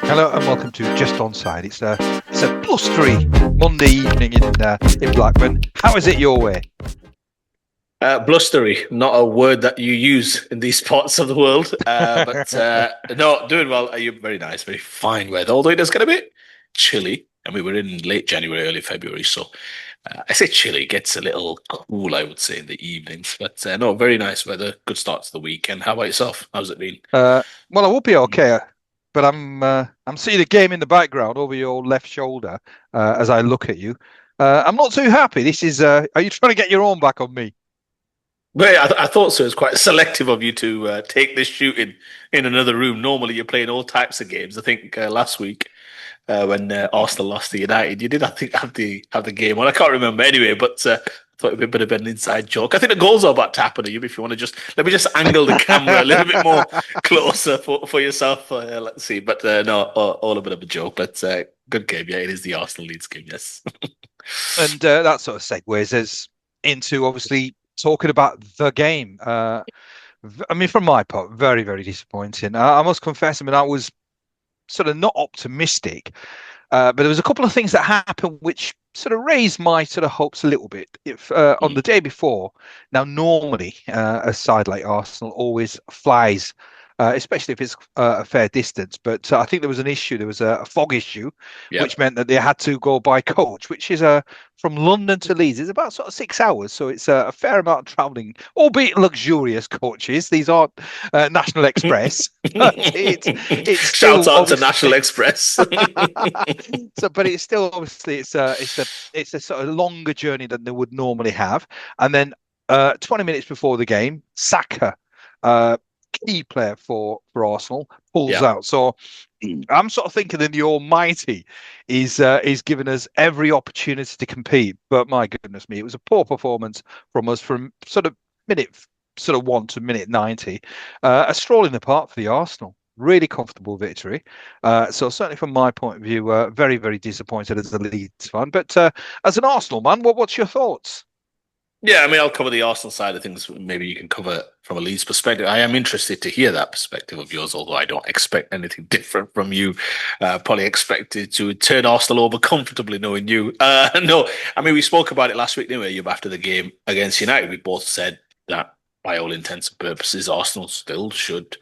Hello and welcome to Just Onside. It's a blustery Monday evening in Blackburn. How is it your way? Blustery, not a word that you use in these parts of the world. But no, doing well. Are you very nice, very fine weather. Although it does get a bit chilly, and we were in late January, early February, so I say chilly. It gets a little cool, I would say, in the evenings. But no, very nice weather. Good start to the weekend. How about yourself? How's it been? Well, I will be okay, but I'm seeing a game in the background over your left shoulder as I look at you. I'm not too happy. Are you trying to get your own back on me? But yeah, I thought so. It's quite selective of you to take this shooting in another room. Normally, you're playing all types of games. I think last week when Arsenal lost to United. You did, I think, have the game on. I can't remember anyway, but I thought it'd be a bit of an inside joke. I think the goals are about to happen to you. If you want to just let me just angle the camera a little bit more closer for yourself. Let's see, but no, all a bit of a joke. But good game. Yeah, it is the Arsenal Leeds game. Yes. And that sort of segues us into obviously talking about the game. I mean, from my part, very, very disappointing. I must confess, I mean, I was sort of not optimistic. But there was a couple of things that happened which sort of raised my sort of hopes a little bit. If on the day before, now normally a side like Arsenal always flies, especially if it's a fair distance. But I think there was an issue. There was a fog issue, which Yep. meant that they had to go by coach, which is from London to Leeds. It's about sort of 6 hours, so it's a fair amount of travelling, albeit luxurious coaches. These aren't National Express, but it's Shout still out to obviously. National Express. So, but it's still obviously it's a sort of longer journey than they would normally have. And then 20 minutes before the game, Saka, uh, key player for Arsenal, pulls Yeah. out. So I'm sort of thinking that the Almighty is giving us every opportunity to compete. But my goodness me, it was a poor performance from us from minute sort of 1 to minute 90. A stroll in the park for the Arsenal. Really comfortable victory. So certainly from my point of view, very, very disappointed as a Leeds fan. But as an Arsenal man, what's your thoughts? Yeah, I mean, I'll cover the Arsenal side of things. Maybe you can cover from a Leeds perspective. I am interested to hear that perspective of yours, although I don't expect anything different from you. Probably expected to turn Arsenal over comfortably, knowing you. No, I mean, we spoke about it last week, didn't we? You after the game against United, we both said that by all intents and purposes, Arsenal still should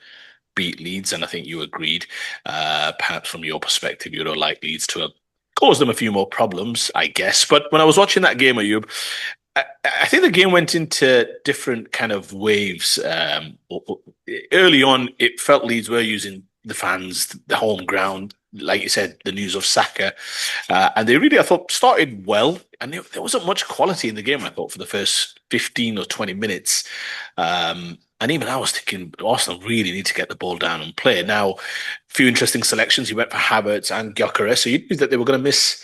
beat Leeds, and I think you agreed. Perhaps from your perspective, you'd have liked Leeds to have caused them a few more problems, I guess. But when I was watching that game, Ayub, I think the game went into different kind of waves. Early on, it felt Leeds were using the fans, the home ground, like you said, the news of Saka, and they really, I thought, started well. And there wasn't much quality in the game, I thought, for the first 15 or 20 minutes. And even I was thinking Arsenal really need to get the ball down and play. Now, a few interesting selections. He went for Havertz and Gyökeres, so you knew that they were going to miss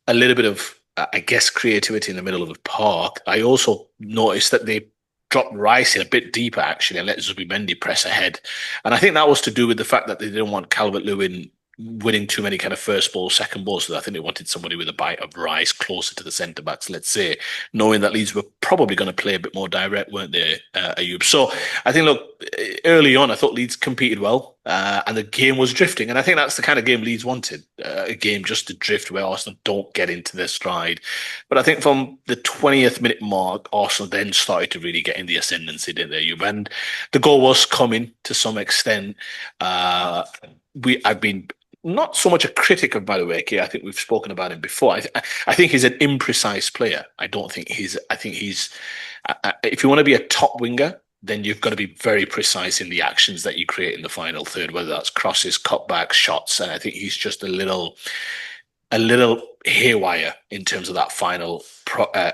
a little bit of, I guess, creativity in the middle of the park. I also noticed that they dropped Rice in a bit deeper, actually, and let Zubimendi press ahead. And I think that was to do with the fact that they didn't want Calvert-Lewin winning too many kind of first ball, second balls. So I think they wanted somebody with a bite of Rice closer to the centre backs, let's say, knowing that Leeds were probably going to play a bit more direct, weren't they, Ayub? So I think, look, early on, I thought Leeds competed well, and the game was drifting. And I think that's the kind of game Leeds wanted, a game just to drift where Arsenal don't get into their stride. But I think from the 20th minute mark, Arsenal then started to really get in the ascendancy, didn't they, Ayub? And the goal was coming to some extent. I've been not so much a critic of Madueke. I think we've spoken about him before. I think he's an imprecise player. I don't think he's. I think he's. If you want to be a top winger, then you've got to be very precise in the actions that you create in the final third, whether that's crosses, cutbacks, shots. And I think he's just a little haywire in terms of that final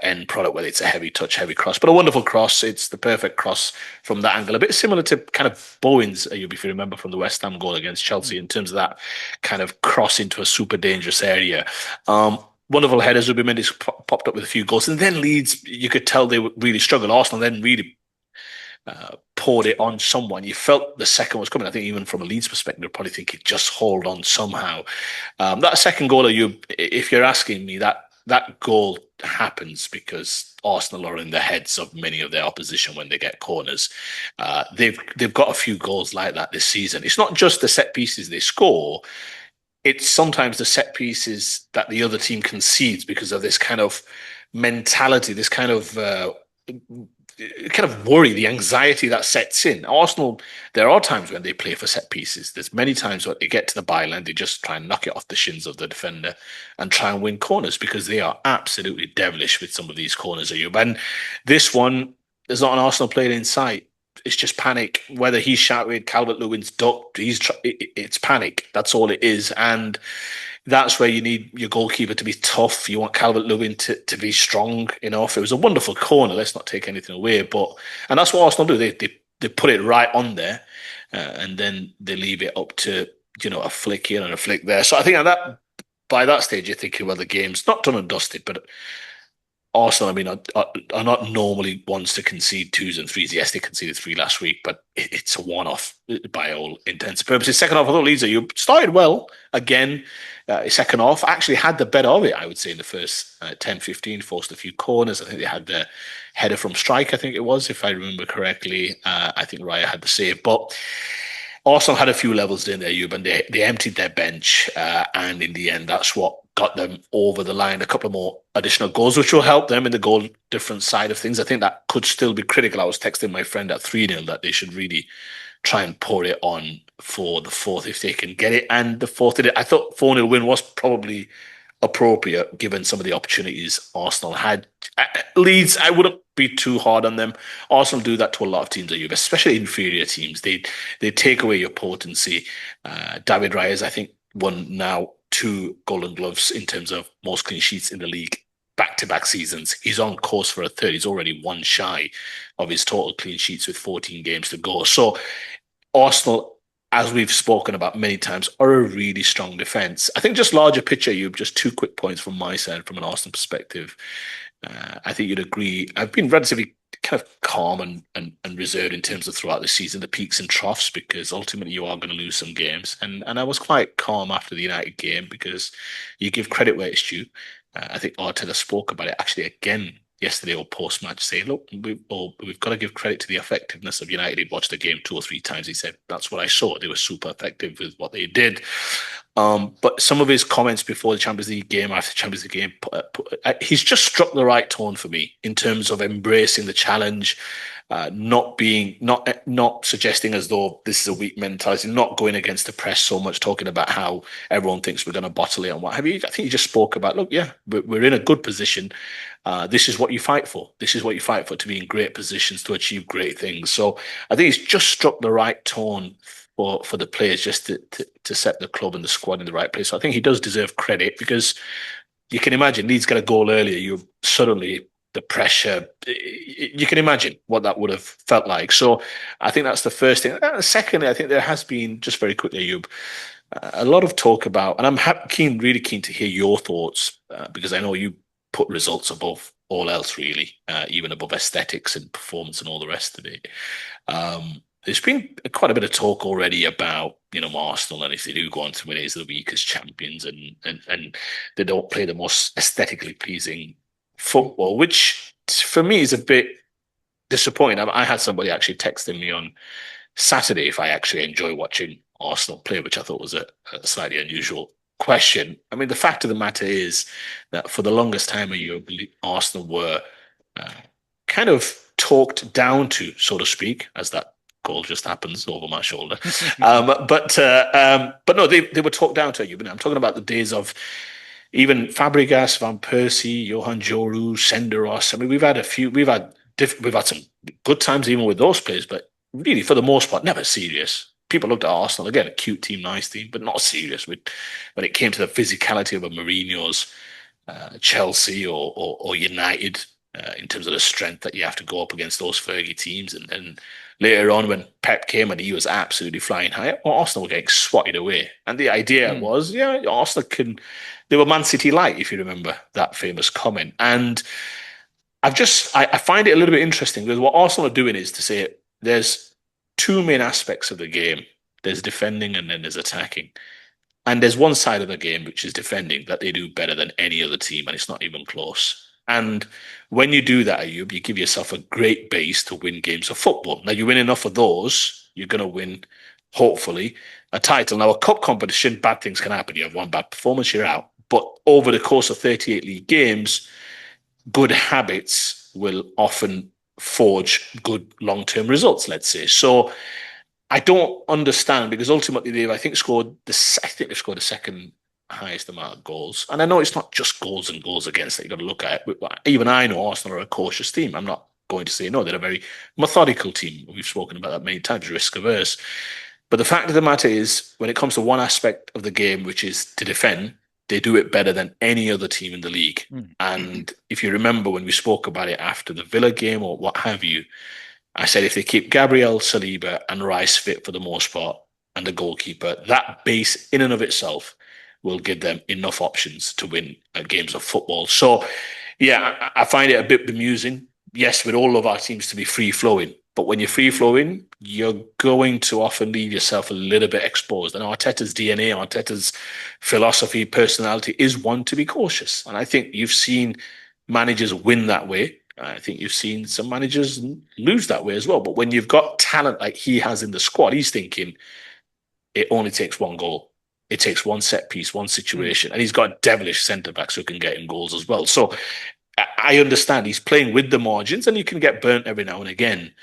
end product, whether it's a heavy touch, heavy cross, but a wonderful cross. It's the perfect cross from that angle, a bit similar to kind of Bowen's, if you remember from the West Ham goal against Chelsea, in terms of that kind of cross into a super dangerous area. Wonderful header. Zubimendi's popped up with a few goals, and then Leeds, you could tell they really struggled. Arsenal then really poured it on someone. You felt the second was coming. I think even from a Leeds perspective, probably think it just hold on somehow. That second goal, if you're asking me, that goal happens because Arsenal are in the heads of many of their opposition when they get corners. They've got a few goals like that this season. It's not just the set pieces they score. it's sometimes the set pieces that the other team concedes because of this kind of mentality, this kind of worry, the anxiety that sets in. Arsenal, there are times when they play for set pieces. There's many times when they get to the byline, they just try and knock it off the shins of the defender and try and win corners because they are absolutely devilish with some of these corners, Ayub. And this one, there's not an Arsenal player in sight. It's just panic. Whether he's shouted, Calvert-Lewin's ducked, it's panic. That's all it is. And that's where you need your goalkeeper to be tough. You want Calvert-Lewin to be strong enough. It was a wonderful corner. Let's not take anything away, and that's what Arsenal do. They put it right on there, and then they leave it up to a flick here and a flick there. So I think by that stage you're thinking, well, the game's not done and dusted, but Arsenal, I mean, are not normally ones to concede twos and threes. Yes, they conceded three last week, but it's a one-off by all intents and purposes. Second half, I thought Leeds, you started well again. Second half, actually had the better of it, I would say, in the first 10, 15, forced a few corners. I think they had the header from strike, I think it was, if I remember correctly. I think Raya had the save. But Arsenal had a few levels in there, Eub, and they emptied their bench. And in the end, that's what got them over the line. A couple of more additional goals, which will help them in the goal difference side of things. I think that could still be critical. I was texting my friend at 3-0 that they should really try and pour it on for the fourth if they can get it. And the fourth, I thought 4-0 win was probably appropriate given some of the opportunities Arsenal had. Leeds, I wouldn't be too hard on them. Arsenal do that to a lot of teams, especially inferior teams. They take away your potency. David Raya, I think, won now 2 Golden Gloves in terms of most clean sheets in the league back-to-back seasons. He's on course for a third. He's already one shy of his total clean sheets with 14 games to go. So Arsenal, as we've spoken about many times, are a really strong defence. I think just larger picture, just 2 quick points from my side from an Arsenal perspective. I think you'd agree. I've been relatively kind of calm and reserved in terms of throughout the season, the peaks and troughs, because ultimately you are going to lose some games. And I was quite calm after the United game because you give credit where it's due. I think Arteta spoke about it actually again yesterday or post-match, saying, look, we've got to give credit to the effectiveness of United. He watched the game 2 or 3 times. He said, that's what I saw. They were super effective with what they did. But some of his comments before the Champions League game, after the Champions League game, he's just struck the right tone for me in terms of embracing the challenge, not suggesting as though this is a weak mentality, not going against the press so much, talking about how everyone thinks we're going to bottle it and what have you. I think he just spoke about, look, yeah, we're in a good position. This is what you fight for. This is what you fight for, to be in great positions to achieve great things. So I think he's just struck the right tone for the players just to set the club and the squad in the right place. So I think he does deserve credit because you can imagine Leeds got a goal earlier. You suddenly the pressure. You can imagine what that would have felt like. So I think that's the first thing. Secondly, I think there has been, just very quickly, Ayub, a lot of talk about, and I'm really keen to hear your thoughts because I know you put results above all else, really, even above aesthetics and performance and all the rest of it. There's been quite a bit of talk already about, Arsenal, and if they do go on to win it, they'll be weak as champions, and they don't play the most aesthetically pleasing football, which for me is a bit disappointing. I had somebody actually texting me on Saturday if I actually enjoy watching Arsenal play, which I thought was a slightly unusual question. I mean, the fact of the matter is that for the longest time of year, Arsenal were kind of talked down to, so to speak, as that goal just happens over my shoulder. But no, they were talked down to you. But I'm talking about the days of even Fabregas, Van Persie, Johan Joru, Senderos. I mean, we've had some good times even with those players, but really, for the most part, never serious. People looked at Arsenal, again, a cute team, nice team, but not serious when it came to the physicality of a Mourinho's Chelsea or United in terms of the strength that you have to go up against those Fergie teams. And later on, when Pep came and he was absolutely flying high, Arsenal were getting swatted away. And the idea was, Arsenal they were Man City light, if you remember that famous comment. And I find it a little bit interesting because what Arsenal are doing is to say there's 2 main aspects of the game. There's defending and then there's attacking. And there's one side of the game, which is defending, that they do better than any other team, and it's not even close. And when you do that, Ayub, you give yourself a great base to win games of football. Now, you win enough of those, you're going to win hopefully, a title. Now, a cup competition, bad things can happen. You have one bad performance, you're out. But over the course of 38 league games, good habits will often forge good long-term results, let's say. So I don't understand because ultimately they've, I think, I think they've scored the second highest amount of goals. And I know it's not just goals and goals against that you've got to look at. Even I know Arsenal are a cautious team. I'm not going to say no. They're a very methodical team. We've spoken about that many times, risk averse. But the fact of the matter is, when it comes to one aspect of the game, which is to defend, they do it better than any other team in the league. Mm. And if you remember when we spoke about it after the Villa game or what have you, I said if they keep Gabriel, Saliba, and Rice fit for the most part, and the goalkeeper, that base in and of itself will give them enough options to win games of football. So, yeah, I find it a bit bemusing. Yes, we'd all love our teams to be free flowing, but when you're free flowing, you're going to often leave yourself a little bit exposed. And Arteta's DNA, Arteta's philosophy, personality is one to be cautious. And I think you've seen managers win that way. I think you've seen some managers lose that way as well. But when you've got talent like he has in the squad, he's thinking it only takes one goal. It takes one set piece, one Mm. situation. And he's got devilish centre backs who can get in goals as well. So I understand he's playing with the margins and you can get burnt every now and again.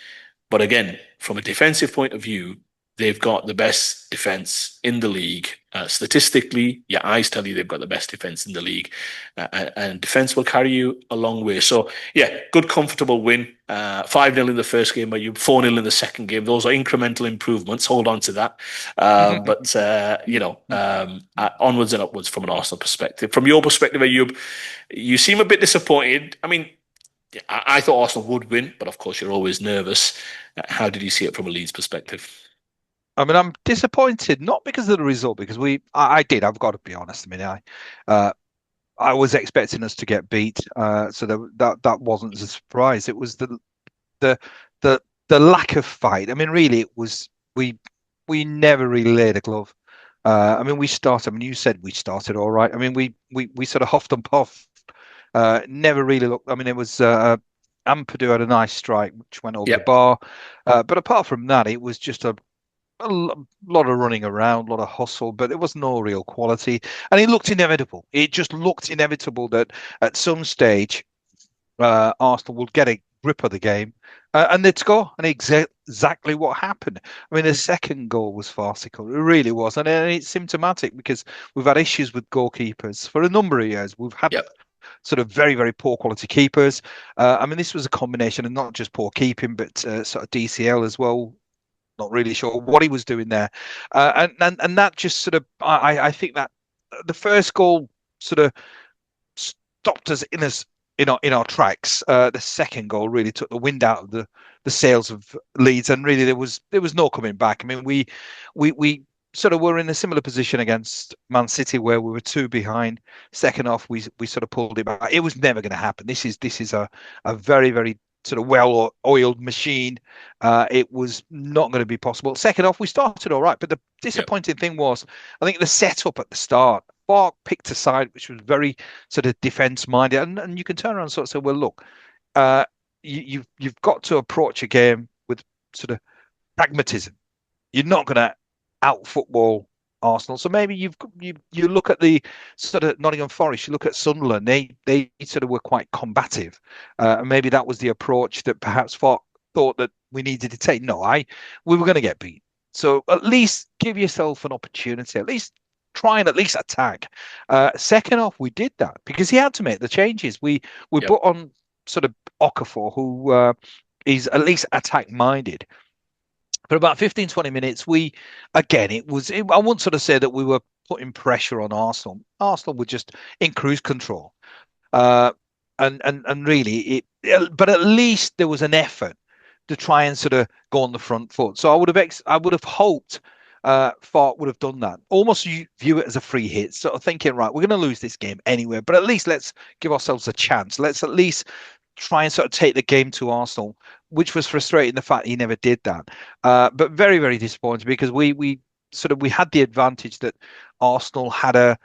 But again, from a defensive point of view, they've got the best defense in the league. Statistically, your eyes tell you they've got the best defense in the league. And defense will carry you a long way. So, yeah, good, comfortable win. 5-0 in the first game, but you 4-0 in the second game. Those are incremental improvements. Hold on to that. Onwards and upwards from an Arsenal perspective. From your perspective, Ayub, you seem a bit disappointed. I mean, I thought Arsenal would win, but of course you're always nervous. How did you see it from a Leeds perspective? I mean, I'm disappointed, not because of the result, because I did, I've got to be honest. I mean, uh, I was expecting us to get beat, so that wasn't a surprise. It was the the the lack of fight. I mean, really, it was we never really laid a glove. I mean, we started. I mean, you said we started all right. I mean, we sort of huffed and puffed. Never really looked. I mean, it was Ampadu had a nice strike which went over the Yep, bar, but apart from that, it was just a lot of running around, a lot of hustle, but there was no real quality, and it looked inevitable. It just looked inevitable that at some stage Arsenal would get a grip of the game and they'd score, and exactly what happened. I mean, the second goal was farcical. It really was, and it's symptomatic because we've had issues with goalkeepers for a number of years. We've had yep, sort of very, very poor quality keepers. I mean, this was a combination of not just poor keeping, but sort of DCL as well. Not really sure what he was doing there, and that just sort of I think that the first goal sort of stopped us in our tracks. The second goal really took the wind out of the sails of Leeds, and really there was no coming back. I mean, we sort of were in a similar position against Man City where we were two behind. Second off, we sort of pulled it back. It was never going to happen. This is a very very sort of well-oiled machine. It was not going to be possible. Second off, we started all right, but the yep, disappointing thing was, I think the setup at the start. Fark picked a side which was very sort of defence minded, and you can turn around and sort of say, well, look, uh, you've got to approach a game with sort of pragmatism. You're not going to out football Arsenal. So maybe you look at the sort of Nottingham Forest, you look at Sunderland. They sort of were quite combative, and maybe that was the approach that perhaps thought that we needed to take. No, we were going to get beat. So at least give yourself an opportunity. At least try and at least attack. Second off, we did that because he had to make the changes. We yep, put on sort of Okafor, who is at least attack minded. For about 15, 20 minutes, again, I won't sort of say that we were putting pressure on Arsenal. Arsenal were just in cruise control. Uh, and really, but at least there was an effort to try and sort of go on the front foot. So I would have hoped Fart would have done that. Almost you view it as a free hit, sort of thinking, right, we're going to lose this game anyway, but at least let's give ourselves a chance. Let's at least try and sort of take the game to Arsenal, which was frustrating the fact he never did that. But very, very disappointing because we had the advantage that Arsenal had I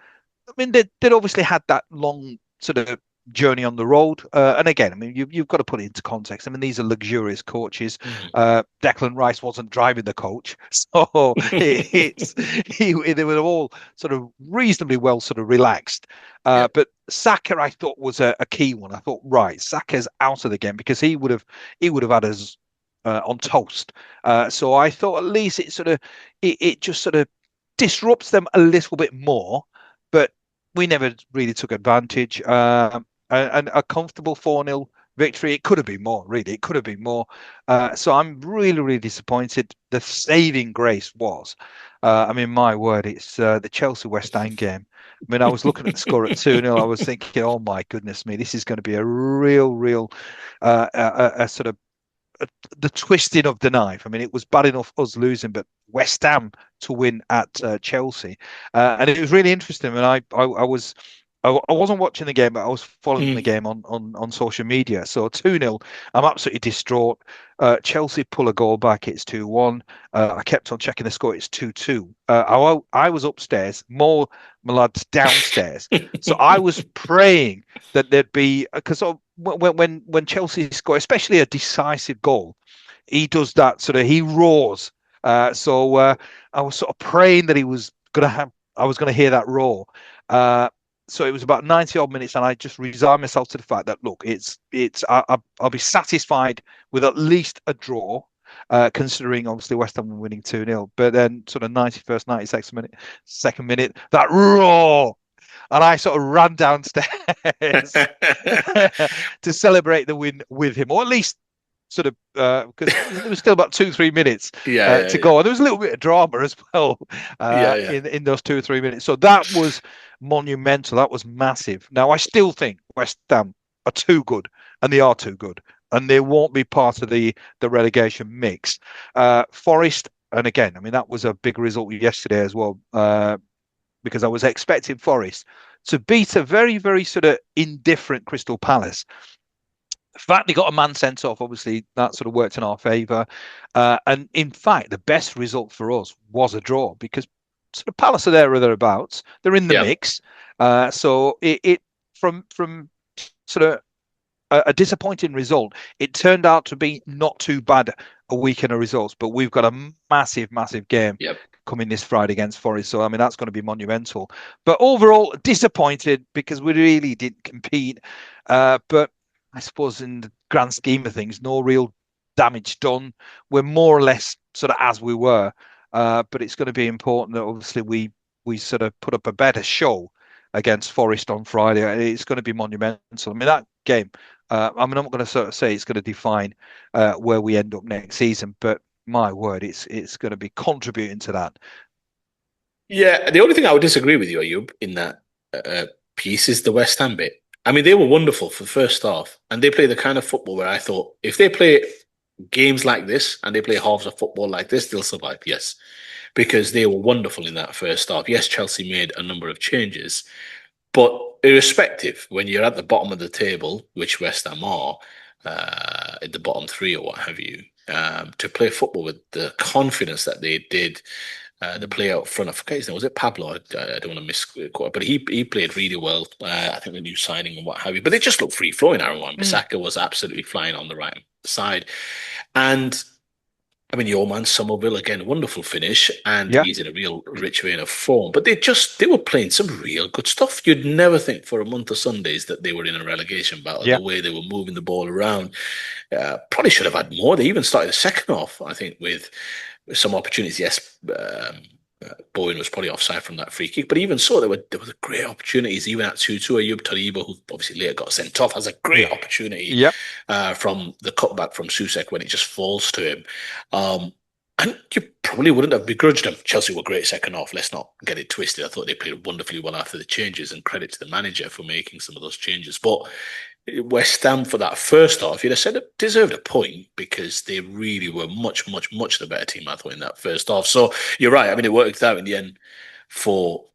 mean, they'd obviously had that long sort of journey on the road. And again, I mean, you've got to put it into context. I mean, these are luxurious coaches. Mm. Declan Rice wasn't driving the coach, so they were all sort of reasonably well sort of relaxed. Yeah. But Saka, I thought was a key one. I thought, right, Saka's out of the game because he would have had us on toast. So I thought at least it just sort of disrupts them a little bit more, but we never really took advantage. And a comfortable 4-0 victory. It could have been more, really. It could have been more. So I'm really, really disappointed. The saving grace was, I mean, my word, it's the Chelsea West Ham game. I mean, I was looking at the score at 2-0. I was thinking, oh my goodness me, this is going to be a real, a sort of the twisting of the knife. I mean, it was bad enough us losing, but West Ham to win at Chelsea, and it was really interesting. And I wasn't watching the game, but I was following the Mm. game on social media. So 2-0, I'm absolutely distraught. Chelsea pull a goal back, it's 2-1. I kept on checking the score, it's 2-2. I was upstairs, more my lads downstairs. So I was praying that there'd be because when Chelsea score, especially a decisive goal, he does that sort of he roars. So I was sort of praying that he was gonna have I was gonna hear that roar. Uh, so it was about 90 odd minutes, and I just resigned myself to the fact that look, I'll be satisfied with at least a draw. Considering obviously West Ham winning 2-0, but then sort of 91st, 92nd minute, second minute, that roar, and I sort of ran downstairs to celebrate the win with him, or at least sort of because there was still about 2 3 minutes Yeah, yeah, to yeah, go, and there was a little bit of drama as well yeah, yeah, in those 2 or 3 minutes. So that was monumental. That was massive. Now I still think West Ham are too good, and they are too good, and they won't be part of the relegation mix. Forest, and again, I mean that was a big result yesterday as well. Because I was expecting Forest to beat a very, very sort of indifferent Crystal Palace. The fact they got a man sent off, obviously, that sort of worked in our favour. And in fact, the best result for us was a draw because sort of Palace are there or thereabouts. They're in the yeah, mix. So it from sort of a disappointing result. It turned out to be not too bad a weekend of results, but we've got a massive, massive game yep. coming this Friday against Forest. So I mean that's going to be monumental. But overall, disappointed because we really didn't compete. But I suppose in the grand scheme of things, no real damage done. We're more or less sort of as we were. But it's going to be important that obviously we sort of put up a better show against Forest on Friday. It's going to be monumental. I mean that game. I mean, I'm not going to sort of say it's going to define where we end up next season, but my word, it's going to be contributing to that. Yeah, the only thing I would disagree with you, Ayub, in that piece is the West Ham bit. I mean, they were wonderful for the first half, and they play the kind of football where I thought if they play games like this and they play halves of football like this, they'll survive. Yes, because they were wonderful in that first half. Yes, Chelsea made a number of changes, but irrespective, when you're at the bottom of the table, which West Ham are, at the bottom three or what have you, to play football with the confidence that they did, the player up front, I forget his name, was it Pablo? I don't want to misquote, but he played really well. I think the new signing and what have you, but they just looked free flowing. Aaron Mm. Wan-Bissaka was absolutely flying on the right side, and I mean, your man Somerville again, wonderful finish, and Yeah, he's in a real rich vein of form. But they were playing some real good stuff. You'd never think for a month of Sundays that they were in a relegation battle. The yeah, way they were moving the ball around, probably should have had more. They even started the second half, I think, with some opportunities. Yes, Bowen was probably offside from that free kick, but even so, there were great opportunities. Even at 2-2, Ayub Tariba, who obviously later got sent off, has a great yeah, opportunity yeah, from the cutback from Susek when it just falls to him. And you probably wouldn't have begrudged them. Chelsea were great second half. Let's not get it twisted. I thought they played wonderfully well after the changes, and credit to the manager for making some of those changes. But West Ham for that first half, you'd have said it deserved a point because they really were much, much, much the better team, I thought, in that first half. So you're right. I mean, it worked out in the end for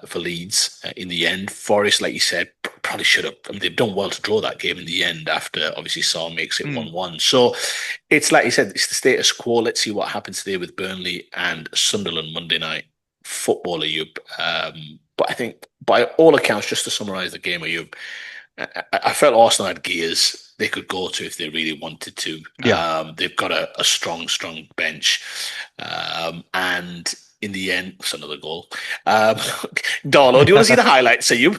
for Leeds in the end. Forest, like you said, probably should have. I mean, they've done well to draw that game in the end after obviously Saul makes it mm. 1-1. So it's like you said, it's the status quo. Let's see what happens today with Burnley and Sunderland Monday night football. You, But I think by all accounts, just to summarise the game, I felt Arsenal had gears they could go to if they really wanted to. Yeah. They've got a strong bench, and in the end, it's another goal. Um, Darlo, do you want to see the highlights, Ayub?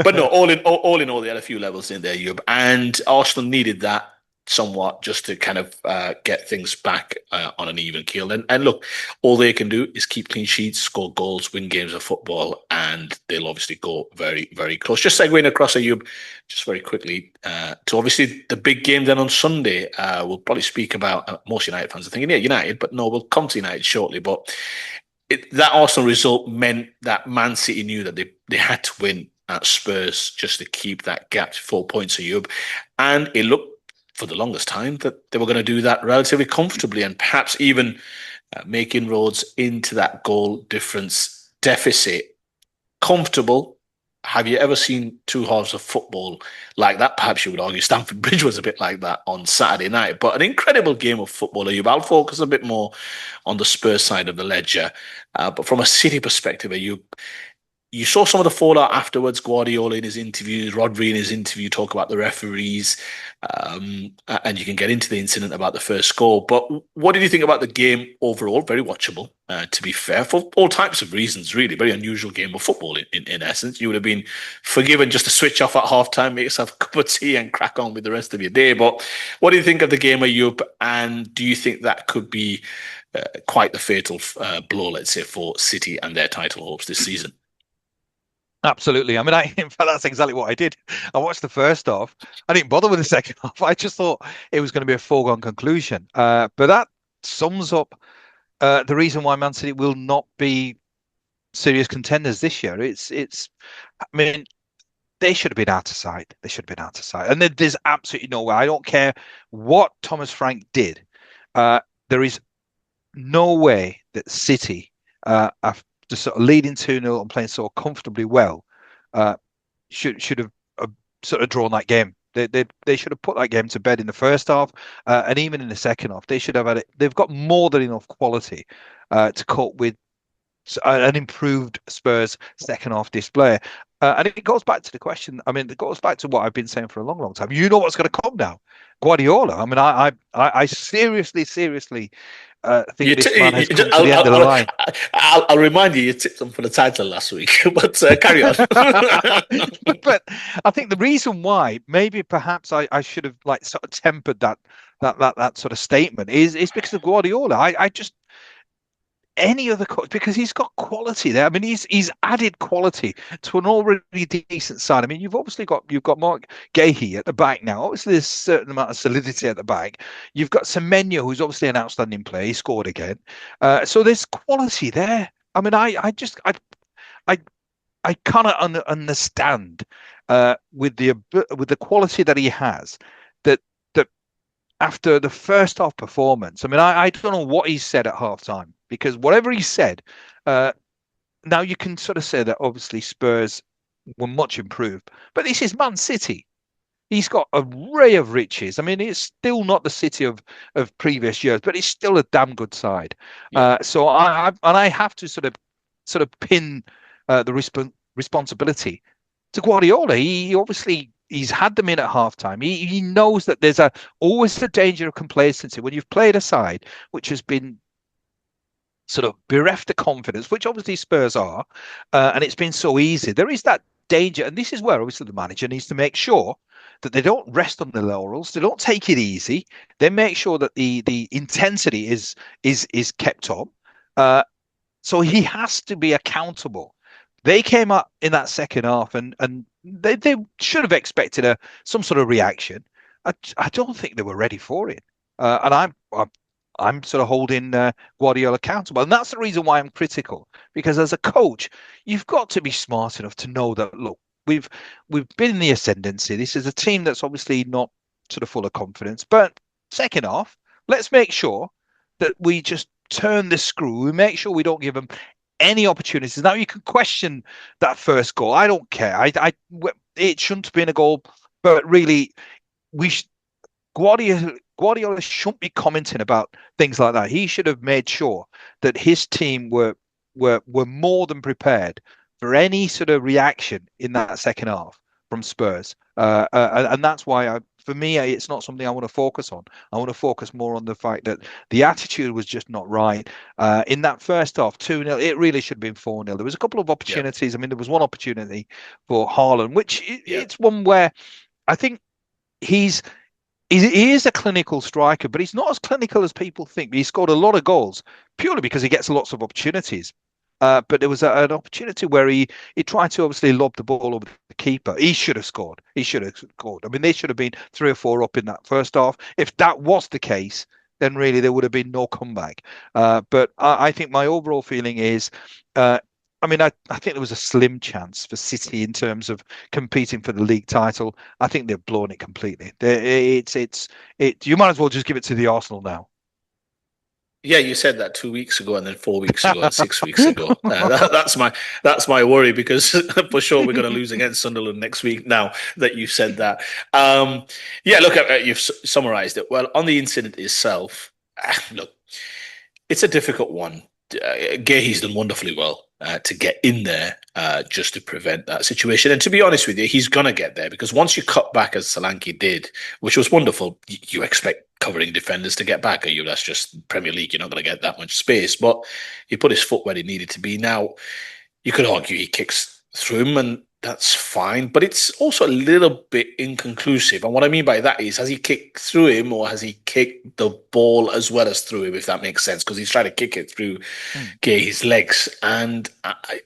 But no, all in all, they had a few levels in there, Ayub, and Arsenal needed that somewhat just to kind of get things back on an even keel. And look, all they can do is keep clean sheets, score goals, win games of football, and they'll obviously go very, very close. Just segueing across, Ayub, just very quickly, to obviously the big game then on Sunday. We'll probably speak about, most United fans are thinking, yeah, United, but no, we'll come to United shortly. But that Arsenal result meant that Man City knew that they had to win at Spurs just to keep that gap to 4 points, Ayub. And it looked for the longest time that they were going to do that relatively comfortably and perhaps even make inroads into that goal difference deficit. Comfortable. Have you ever seen two halves of football like that? Perhaps you would argue Stamford Bridge was a bit like that on Saturday night, but an incredible game of football. I'll focus a bit more on the Spurs side of the ledger. But from a City perspective, you saw some of the fallout afterwards. Guardiola in his interview, Rodri in his interview talk about the referees, and you can get into the incident about the first goal. But what did you think about the game overall? Very watchable, to be fair, for all types of reasons, really. Very unusual game of football in essence. You would have been forgiven just to switch off at halftime, make yourself a cup of tea and crack on with the rest of your day. But what do you think of the game, Ayub? And do you think that could be quite the fatal blow, let's say, for City and their title hopes this season? Absolutely. I mean, in fact, that's exactly what I did. I watched the first half. I didn't bother with the second half. I just thought it was going to be a foregone conclusion. But that sums up the reason why Man City will not be serious contenders this year. I mean, they should have been out of sight. They should have been out of sight. And there's absolutely no way. I don't care what Thomas Frank did. There is no way that City, after just sort of leading 2-0 and playing so comfortably well, should have sort of drawn that game. They should have put that game to bed in the first half, and even in the second half. They should have had it. They've got more than enough quality to cope with an improved Spurs second half display. And it goes back to the question. I mean, it goes back to what I've been saying for a long, long time. You know what's going to come now, Guardiola. I mean, I seriously think this man has come to the end of the line. I'll remind you tipped them for the title last week, but carry on. But I think the reason why, maybe perhaps I should have like sort of tempered that sort of statement is because of Guardiola. I just any other coach, because he's got quality there. I mean, he's added quality to an already decent side. I mean, you've got Mark Gahey at the back now. Obviously, there's a certain amount of solidity at the back. You've got Semenyo, who's obviously an outstanding player. He scored again, so there's quality there. I mean, I cannot understand with the quality that he has that after the first half performance. I mean, I don't know what he said at halftime, because whatever he said, now you can sort of say that obviously Spurs were much improved, but this is Man City. He's got a ray of riches. I mean, it's still not the City of previous years, but it's still a damn good side. Yeah. So I have to sort of pin the responsibility to Guardiola. He obviously he's had them in at halftime. He knows that there's always the danger of complacency when you've played a side which has been sort of bereft of confidence, which obviously Spurs are, and it's been so easy. There is that danger, and this is where obviously the manager needs to make sure that they don't rest on the laurels, they don't take it easy, they make sure that the intensity is kept up. So he has to be accountable. They came up in that second half, and they should have expected some sort of reaction. I don't think they were ready for it, and I'm sort of holding Guardiola accountable, and that's the reason why I'm critical. Because as a coach, you've got to be smart enough to know that look, we've been in the ascendancy. This is a team that's obviously not sort of full of confidence. But second half, let's make sure that we just turn the screw. We make sure we don't give them any opportunities. Now you can question that first goal. I don't care. It shouldn't have been a goal, but really, Guardiola shouldn't be commenting about things like that. He should have made sure that his team were were more than prepared for any sort of reaction in that second half from Spurs. And that's why for me, it's not something I want to focus on. I want to focus more on the fact that the attitude was just not right. In that first half, 2-0, it really should have been 4-0. There was a couple of Yeah, opportunities. I mean, there was one opportunity for Haaland, which yeah, it's one where I think he's he is a clinical striker, but he's not as clinical as people think. He scored a lot of goals purely because he gets lots of opportunities. But there was an opportunity where he tried to obviously lob the ball over the keeper. He should have scored. He should have scored. I mean, they should have been 3 or 4 up in that first half. If that was the case, then really there would have been no comeback. But I think my overall feeling is, uh, I mean, I think there was a slim chance for City in terms of competing for the league title. I think they've blown it completely. You might as well just give it to the Arsenal now. yeah. You said that 2 weeks ago, and then 4 weeks ago, and 6 weeks ago. That's my worry because for sure we're going to lose against Sunderland next week. Now that you've said that, yeah. Look, you've summarised it well. On the incident itself, look, it's a difficult one. Gahey's done wonderfully well to get in there just to prevent that situation. And to be honest with you, he's going to get there because once you cut back as Solanke did, which was wonderful, you expect covering defenders to get back. Are you? That's just Premier League. You're not going to get that much space. But he put his foot where he needed to be. Now, you could argue he kicks through him, and that's fine. But it's also a little bit inconclusive. And what I mean by that is, has he kicked through him or has he kicked the ball as well as through him, if that makes sense? Because he's trying to kick it through Mm, Gay's legs. And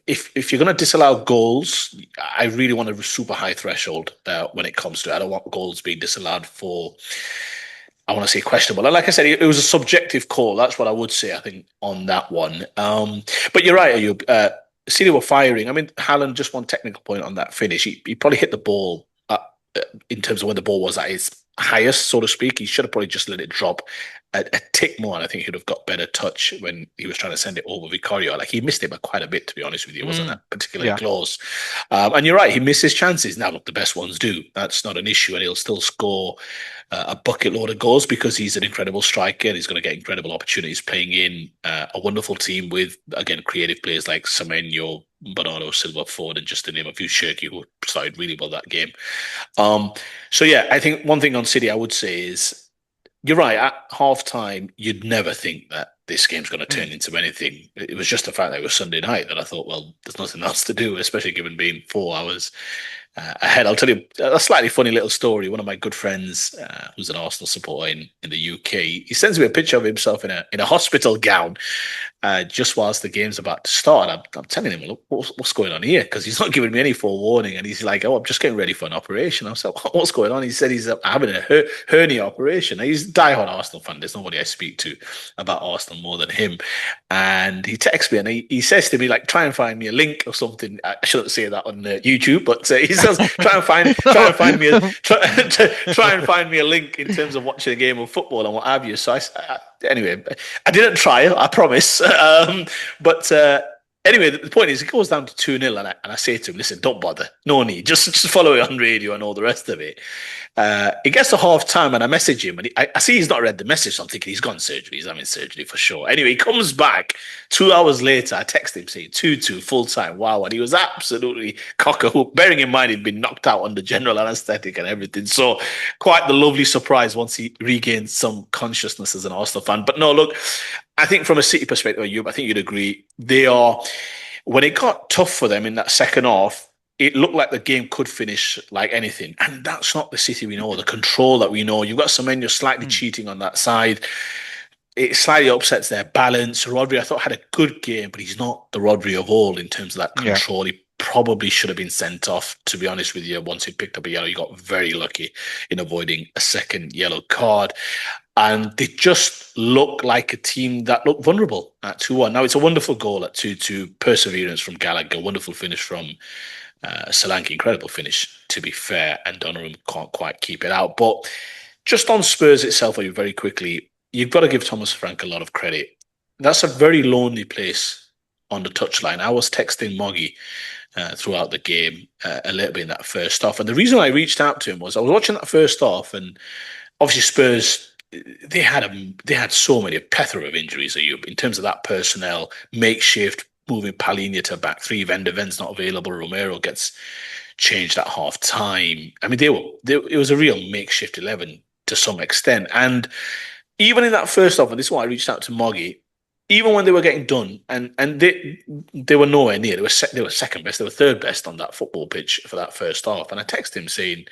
if you're going to disallow goals, I really want a super high threshold when it comes to it. I don't want goals being disallowed for, I want to say, questionable. And like I said, it was a subjective call. That's what I would say, I think, on that one. But you're right, Ayub. City were firing. I mean, Haaland, just one technical point on that finish. He probably hit the ball in terms of when the ball was at its highest, so to speak. He should have probably just let it drop a tick more, and I think he'd have got better touch when he was trying to send it over Vicario. Like, he missed it by quite a bit, to be honest with you. It wasn't mm, that particularly yeah. close. And you're right, he misses chances. Now, look, the best ones do. That's not an issue, and he'll still score a bucket load of goals because he's an incredible striker and he's going to get incredible opportunities playing in a wonderful team with, again, creative players like Semenyo, Bernardo Silva, Ford, and just to name a few, Shirky, who started really well that game. Um, so yeah, I think one thing on City I would say is you're right. At half time, you'd never think that this game's going to turn Mm, into anything. It was just the fact that it was Sunday night that I thought, well, there's nothing else to do, especially given being 4 hours ahead. I'll tell you a slightly funny little story. One of my good friends, who's an Arsenal supporter in the UK, he sends me a picture of himself in a hospital gown just whilst the game's about to start. I'm telling him, look, what's going on here? Because he's not giving me any forewarning. And he's like, oh, I'm just getting ready for an operation. I was like, what's going on? He said he's having a hernia operation. He's a diehard Arsenal fan. There's nobody I speak to about Arsenal more than him. And he texts me and he says to me, like, try and find me a link or something. I shouldn't say that on YouTube, but he says, try and find me try and find me a link in terms of watching a game of football and what have you. So anyway, I didn't try, I promise. But anyway, the point is, it goes down to 2-0, and I say to him, listen, don't bother. No need. Just follow it on radio and all the rest of it. It gets to half time, and I message him, and I see he's not read the message. So I'm thinking he's gone surgery. He's having surgery for sure. Anyway, he comes back 2 hours later. I text him saying 2-2 full time. Wow. And he was absolutely cock a hoop, bearing in mind he'd been knocked out under general anesthetic and everything. So quite the lovely surprise once he regained some consciousness as an Arsenal fan. But no, look, I think from a City perspective, I think you'd agree, they are, when it got tough for them in that second half, it looked like the game could finish like anything. And that's not the City we know, the control that we know. You've got Semenyo slightly mm, cheating on that side. It slightly upsets their balance. Rodri, I thought, had a good game, but he's not the Rodri of old in terms of that yeah. control. He probably should have been sent off, to be honest with you. Once he picked up a yellow, he got very lucky in avoiding a second yellow card. And they just look like a team that looked vulnerable at 2-1. Now, it's a wonderful goal at 2-2, perseverance from Gallagher, wonderful finish from Solanke, incredible finish, to be fair, and Donnarumma can't quite keep it out. But just on Spurs itself, very quickly, you've got to give Thomas Frank a lot of credit. That's a very lonely place on the touchline. I was texting Moggy throughout the game a little bit in that first half. And the reason I reached out to him was I was watching that first half, and obviously Spurs, they had so many, a plethora of injuries, in terms of that personnel, makeshift, moving Palhinha to back three. Van de Ven's not available. Romero gets changed at half time. I mean, it was a real makeshift 11 to some extent. And even in that first half, and this is why I reached out to Moggy, even when they were getting done, and they were nowhere near. They were second best. They were third best on that football pitch for that first half. And I texted him saying,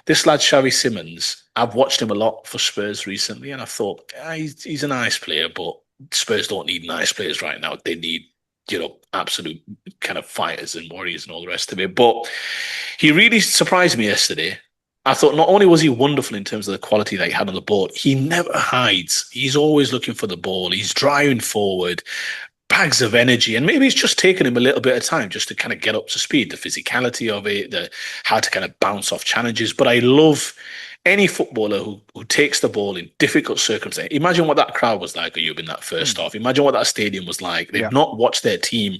"This lad Xavi Simons, I've watched him a lot for Spurs recently, and I thought he's a nice player, but Spurs don't need nice players right now. They need." Absolute kind of fighters and warriors and all the rest of it. But he really surprised me yesterday. I thought not only was he wonderful in terms of the quality that he had on the board, he never hides. He's always looking for the ball. He's driving forward, bags of energy, and maybe it's just taken him a little bit of time just to kind of get up to speed, the physicality of it, the how to kind of bounce off challenges. But I love any footballer who takes the ball in difficult circumstances. Imagine what that crowd was like, Ayub, in that first Mm. half. Imagine what that stadium was like. They've Yeah. not watched their team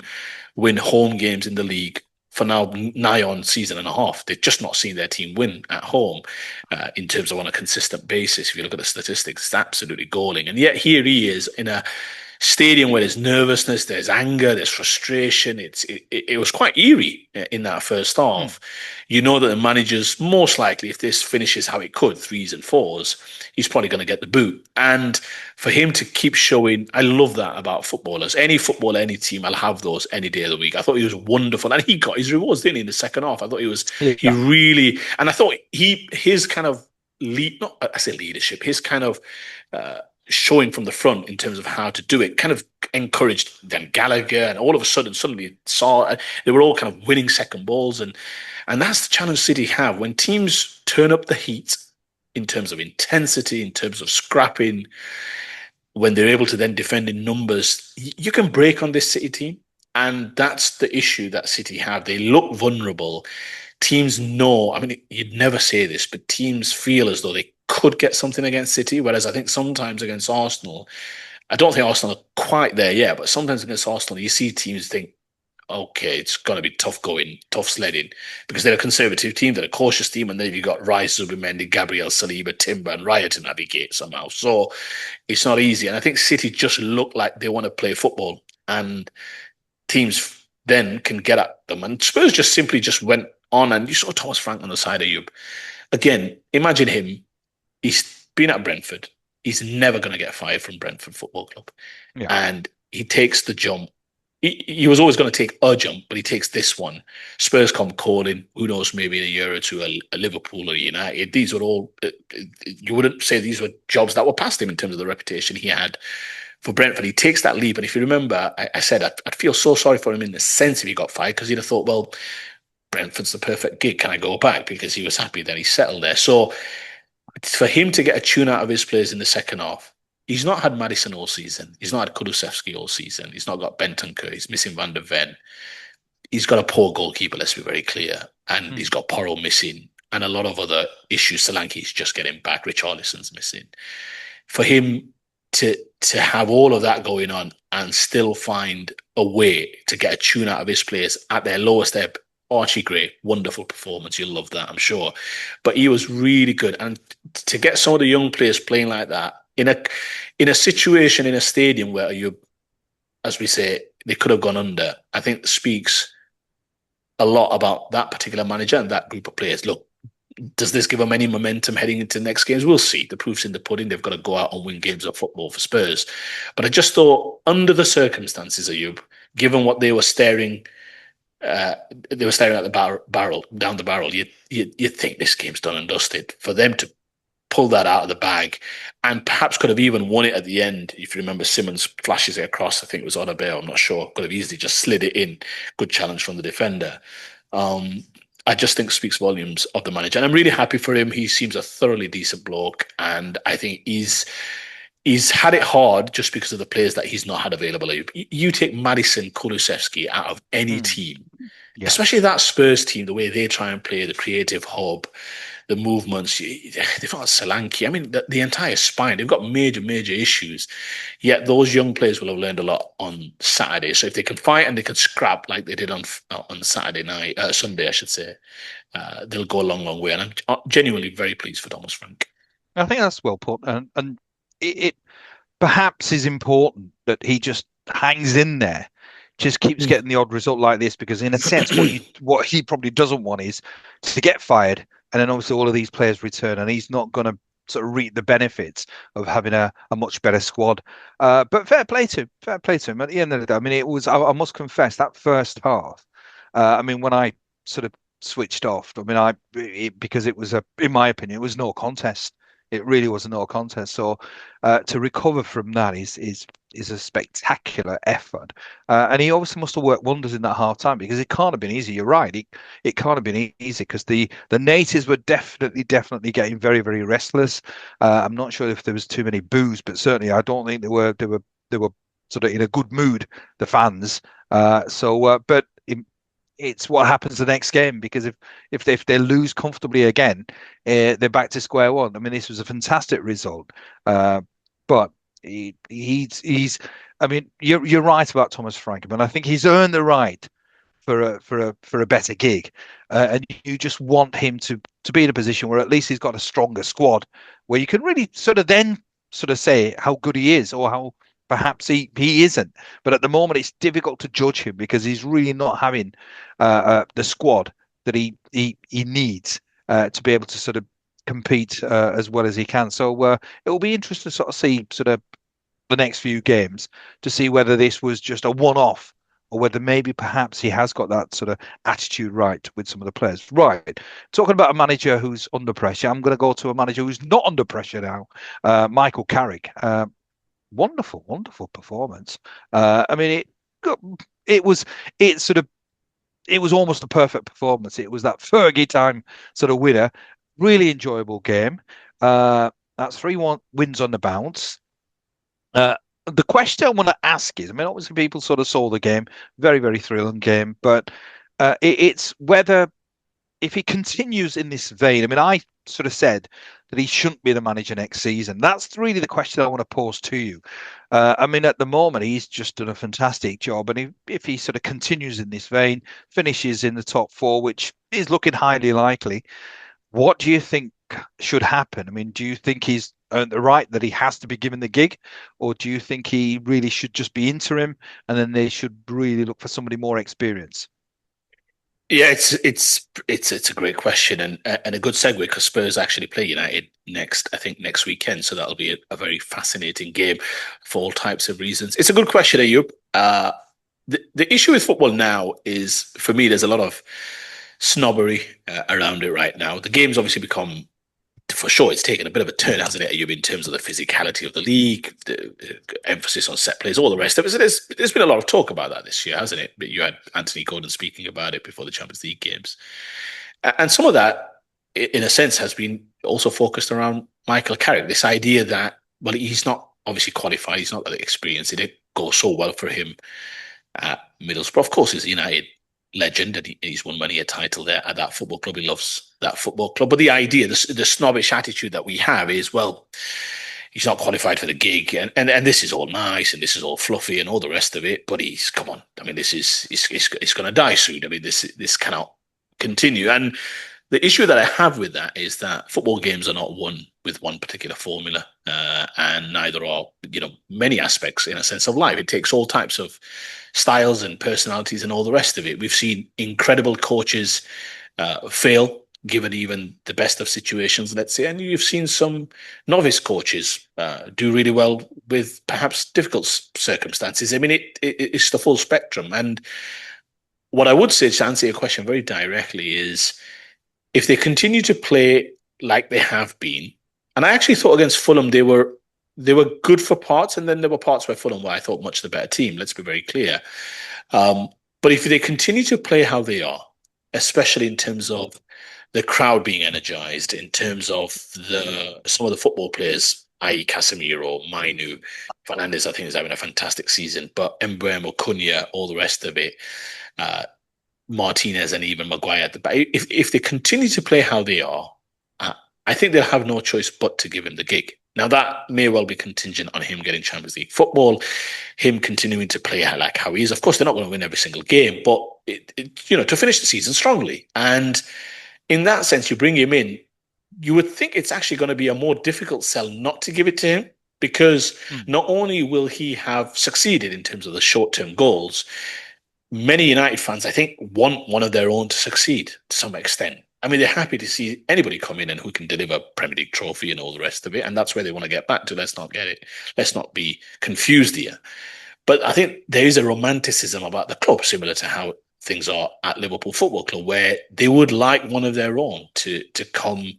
win home games in the league for now nigh on season and a half. They've just not seen their team win at home in terms of on a consistent basis. If you look at the statistics, it's absolutely galling. And yet here he is in a stadium where there's nervousness, there's anger, there's frustration. It was quite eerie in that first Mm. half. You know that the manager's most likely, if this finishes how it could, threes and fours, he's probably going to get the boot. And for him to keep showing, I love that about footballers. Any footballer, any team, I'll have those any day of the week. I thought he was wonderful, and he got his rewards, didn't he, in the second half? I thought he Yeah. really, and I thought his kind of lead, not I say leadership, his kind of showing from the front in terms of how to do it kind of encouraged then Gallagher, and all of a sudden suddenly saw they were all kind of winning second balls, and that's the challenge City have when teams turn up the heat in terms of intensity, in terms of scrapping, when they're able to then defend in numbers. You can break on this City team, and that's the issue that City have. They look vulnerable. Teams know, I mean, you'd never say this, but teams feel as though they could get something against City, whereas I think sometimes against Arsenal, I don't think Arsenal are quite there yet, but sometimes against Arsenal, you see teams think, okay, it's going to be tough going, tough sledding, because they're a conservative team, they're a cautious team, and then you've got Rice, Zubimendi, Gabriel, Saliba, Timber, and Raya to navigate somehow. So it's not easy. And I think City just look like they want to play football, and teams then can get at them. And Spurs just went on, and you saw Thomas Frank on the side of you. Again, imagine him. He's been at Brentford. He's never going to get fired from Brentford Football Club. Yeah. And he takes the jump. He was always going to take a jump, but he takes this one. Spurs come calling. Who knows, maybe in a year or two, a Liverpool or United. These were all, you wouldn't say these were jobs that were past him in terms of the reputation he had for Brentford. He takes that leap. And if you remember, I said I'd feel so sorry for him in the sense if he got fired, because he'd have thought, well, Brentford's the perfect gig. Can I go back? Because he was happy that he settled there. So for him to get a tune out of his players in the second half, he's not had Madison all season. He's not had Kulusevski all season. He's not got Bentancur. He's missing Van der Ven. He's got a poor goalkeeper, let's be very clear. And Mm. he's got Porro missing and a lot of other issues. Solanke's just getting back. Richarlison's missing. For him to have all of that going on and still find a way to get a tune out of his players at their lowest ebb. Archie Gray, wonderful performance. You'll love that, I'm sure. But he was really good. And to get some of the young players playing like that in a situation in a stadium where you, as we say, they could have gone under, I think speaks a lot about that particular manager and that group of players. Look, does this give them any momentum heading into the next games? We'll see. The proof's in the pudding. They've got to go out and win games of football for Spurs. But I just thought, under the circumstances, Ayub, given what they were staring at the barrel down the barrel. You think this game's done and dusted. For them to pull that out of the bag, and perhaps could have even won it at the end. If you remember, Simmons flashes it across. I think it was Odebear. I'm not sure. Could have easily just slid it in. Good challenge from the defender. I just think speaks volumes of the manager, and I'm really happy for him. He seems a thoroughly decent bloke, and I think he's had it hard just because of the players that he's not had available. You take Madison, Kulusevski out of any Mm. team, Yeah. especially that Spurs team, the way they try and play, the creative hub, the movements. They've got Solanke. I mean, the entire spine. They've got major issues. Yet those young players will have learned a lot on Saturday. So if they can fight and they can scrap like they did on Saturday night, Sunday, I should say, they'll go a long way. And I'm genuinely very pleased for Thomas Frank. I think that's well put, and it perhaps is important that he just hangs in there just keeps getting the odd result like this because, in a sense, what he probably doesn't want is to get fired, and then obviously all of these players return, and he's not going to sort of reap the benefits of having a much better squad. But fair play to him. At the end of the day, I mean, it was. I must confess that first half. I mean, when I sort of switched off, I mean, because it was in my opinion, it was no contest. It really was a no contest. So to recover from that is a spectacular effort. And he obviously must have worked wonders in that half time because it can't have been easy. You're right. It can't have been easy because the natives were definitely getting very, very restless. I'm not sure if there was too many boos, but certainly I don't think they were sort of in a good mood, the fans. But it's what happens the next game because if they lose comfortably again, they're back to square one. I mean, this was a fantastic result, but he's. I mean, you're right about Thomas Frankham, and I think he's earned the right for a better gig, and you just want him to be in a position where at least he's got a stronger squad, where you can really sort of then sort of say how good he is or how perhaps he isn't. But at the moment, it's difficult to judge him because he's really not having the squad that he needs to be able to sort of compete as well as he can. So it will be interesting to sort of see sort of the next few games to see whether this was just a one-off or whether maybe perhaps he has got that sort of attitude right with some of the players. Right. Talking about a manager who's under pressure, I'm going to go to a manager who's not under pressure now, Michael Carrick. Wonderful performance. I mean, it was it sort of it was almost a perfect performance. It was that Fergie time sort of winner. Really enjoyable game. That's 3-1 wins on the bounce. The question I want to ask is, I mean, obviously people sort of saw the game, very, very thrilling game, but it's whether if he continues in this vein, I mean, I sort of said that he shouldn't be the manager next season. That's really the question I want to pose to you. I mean, at the moment, he's just done a fantastic job. And if he sort of continues in this vein, finishes in the top four, which is looking highly likely, what do you think should happen? I mean, do you think he's earned the right that he has to be given the gig? Or do you think he really should just be interim and then they should really look for somebody more experienced? Yeah, it's a great question and a good segue because Spurs actually play United next, I think next weekend, so that'll be a very fascinating game for all types of reasons. It's a good question, Ayub. The issue with football now is, for me, there's a lot of snobbery around it right now. The game's obviously become, for sure, it's taken a bit of a turn, hasn't it, Ayub, in terms of the physicality of the league, the emphasis on set plays, all the rest of it. So there's been a lot of talk about that this year, hasn't it? But you had Anthony Gordon speaking about it before the Champions League games. And some of that, in a sense, has been also focused around Michael Carrick. This idea that, well, he's not obviously qualified, he's not that experienced. It didn't go so well for him at Middlesbrough. Of course, he's a United legend and he's won many a title there at that football club. He loves that football club. But the idea, the snobbish attitude that we have is, well, he's not qualified for the gig and this is all nice and this is all fluffy and all the rest of it. But come on. I mean, it's going to die soon. I mean, this cannot continue. And the issue that I have with that is that football games are not won with one particular formula, and neither are, many aspects in a sense of life. It takes all types of styles and personalities and all the rest of it. We've seen incredible coaches fail, given even the best of situations, let's say, and you've seen some novice coaches do really well with perhaps difficult circumstances. I mean, it's the full spectrum. And what I would say, to answer your question very directly, is if they continue to play like they have been, and I actually thought against Fulham they were good for parts, and then there were parts where Fulham were, I thought, much the better team. Let's be very clear. But if they continue to play how they are, especially in terms of the crowd being energized, in terms of some of the football players, i.e. Casemiro, Mainu, Fernandes, I think is having a fantastic season, but Mbeumo, Cunha, all the rest of it, Martinez and even Maguire at the back. If they continue to play how they are, I think they'll have no choice but to give him the gig. Now, that may well be contingent on him getting Champions League football, him continuing to play like how he is. Of course, they're not going to win every single game, but to finish the season strongly. And in that sense, you bring him in, you would think it's actually going to be a more difficult sell not to give it to him, because not only will he have succeeded in terms of the short-term goals, many United fans, I think, want one of their own to succeed to some extent. I mean, they're happy to see anybody come in and who can deliver Premier League trophy and all the rest of it, and that's where they want to get back to. Let's not get it. Let's not be confused here. But I think there is a romanticism about the club, similar to how things are at Liverpool Football Club, where they would like one of their own to come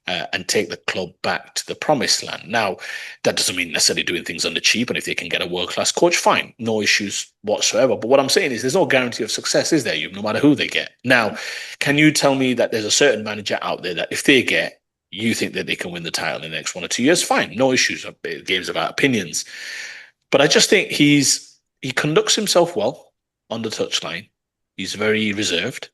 and take the club back to the promised land. Now, that doesn't mean necessarily doing things on the cheap, and if they can get a world-class coach, fine, no issues whatsoever. But what I'm saying is there's no guarantee of success, is there, no matter who they get? Now, can you tell me that there's a certain manager out there that if they get, you think that they can win the title in the next 1 or 2 years? Fine, no issues. Games about opinions. But I just think he conducts himself well on the touchline. He's very reserved.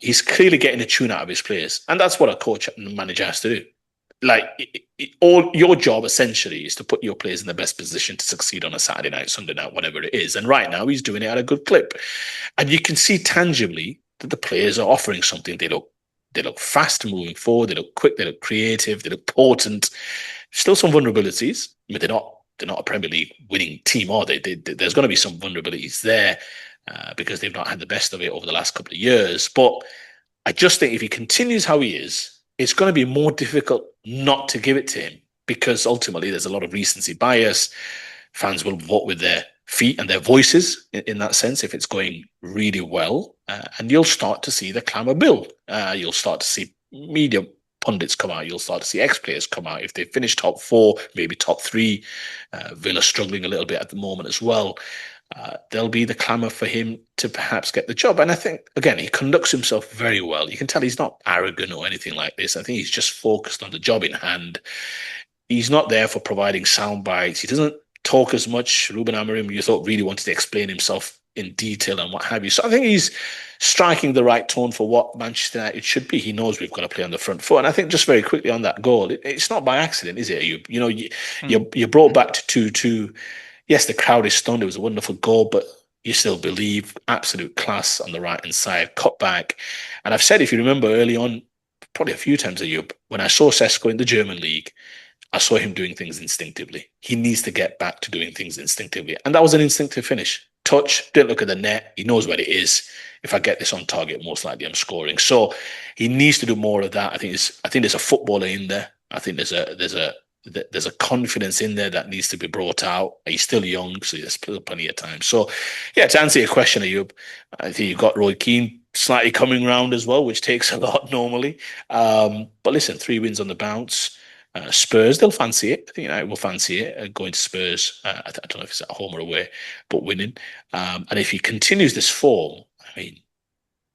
He's clearly getting a tune out of his players, and that's what a coach and manager has to do. Like all your job essentially is to put your players in the best position to succeed on a Saturday night, Sunday night, whatever it is. And right now he's doing it at a good clip, and you can see tangibly that the players are offering something. They look fast moving forward. They look quick. They look creative. They look potent. Still some vulnerabilities. I mean, they're not a Premier League winning team, are they? There's going to be some vulnerabilities there because they've not had the best of it over the last couple of years. But I just think if he continues how he is, it's going to be more difficult not to give it to him because ultimately there's a lot of recency bias. Fans will vote with their feet and their voices in that sense if it's going really well. And you'll start to see the clamour build. You'll start to see media pundits come out. You'll start to see ex-players come out. If they finish top four, maybe top three, Villa struggling a little bit at the moment as well. There'll be the clamour for him to perhaps get the job. And I think, again, he conducts himself very well. You can tell he's not arrogant or anything like this. I think he's just focused on the job in hand. He's not there for providing sound bites. He doesn't talk as much. Ruben Amorim, you thought, really wanted to explain himself in detail and what have you. So I think he's striking the right tone for what Manchester United should be. He knows we've got to play on the front foot. And I think just very quickly on that goal, it's not by accident, is it? You're brought back to 2-2. Yes, the crowd is stunned. It was a wonderful goal, but you still believe absolute class on the right-hand side, cut back. And I've said, if you remember early on, probably a few times, Ayub, when I saw Sesko in the German league, I saw him doing things instinctively. He needs to get back to doing things instinctively. And that was an instinctive finish. Touch, didn't look at the net. He knows where it is. If I get this on target, most likely I'm scoring. So he needs to do more of that. I think there's a footballer in there. I think there's a confidence in there that needs to be brought out. He's still young, so there's still plenty of time. So, yeah, to answer your question, Ayub, I think you've got Roy Keane slightly coming round as well, which takes a lot normally. But listen, 3 wins on the bounce. Spurs, they'll fancy it. I think United will fancy it going to Spurs. I don't know if it's at home or away, but winning. And if he continues this form, I mean,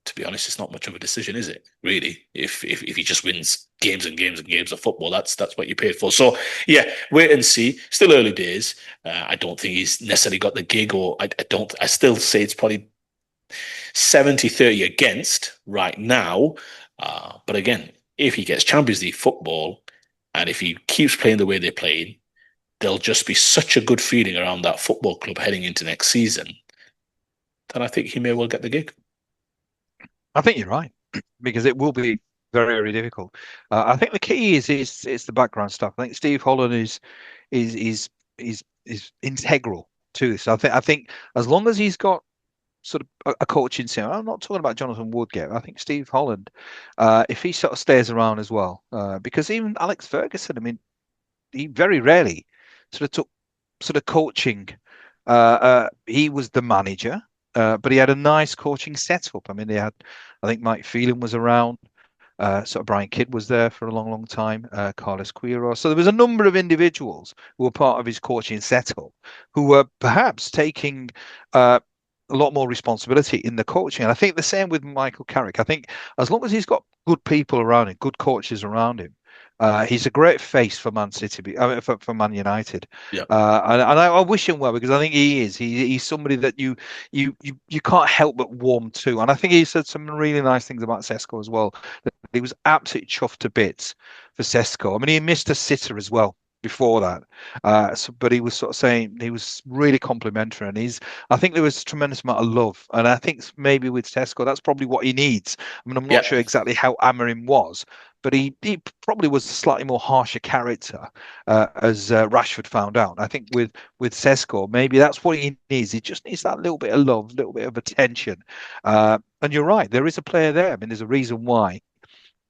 to be honest, it's not much of a decision, is it? Really, if he just wins games and games and games of football, that's what you paid for. So yeah, wait and see. Still early days. I don't think he's necessarily got the gig, or I don't. I still say it's probably 70-30 against right now. But again, if he gets Champions League football and if he keeps playing the way they're playing, there'll just be such a good feeling around that football club heading into next season that I think he may well get the gig. I think you're right because it will be very, very difficult. I think the key is it's the background stuff. I think Steve Holland is integral to this. I think as long as he's got sort of a coaching team, I'm not talking about Jonathan Woodgate. I think Steve Holland, if he sort of stays around as well, because even Alex Ferguson, I mean, he very rarely sort of took sort of coaching. He was the manager, but he had a nice coaching setup. I mean, I think Mike Phelan was around. Sort of Brian Kidd was there for a long, long time. Carlos Queiroz. So there was a number of individuals who were part of his coaching setup who were perhaps taking a lot more responsibility in the coaching. And I think the same with Michael Carrick. I think as long as he's got good people around him, good coaches around him, he's a great face for Man City, for Man United. Yeah. And I wish him well because I think he is. He's somebody that you can't help but warm to. And I think he said some really nice things about Sesko as well. He was absolutely chuffed to bits for Sesko. I mean, he missed a sitter as well before that. But he was sort of saying he was really complimentary, and I think there was a tremendous amount of love, and I think maybe with Sesko, that's probably what he needs. I mean, I'm not Yeah. sure exactly how Amorim was, but he probably was a slightly more harsher character, as Rashford found out. I think with Sesko, maybe that's what he needs. He just needs that little bit of love, a little bit of attention. And you're right, there is a player there. I mean, there's a reason why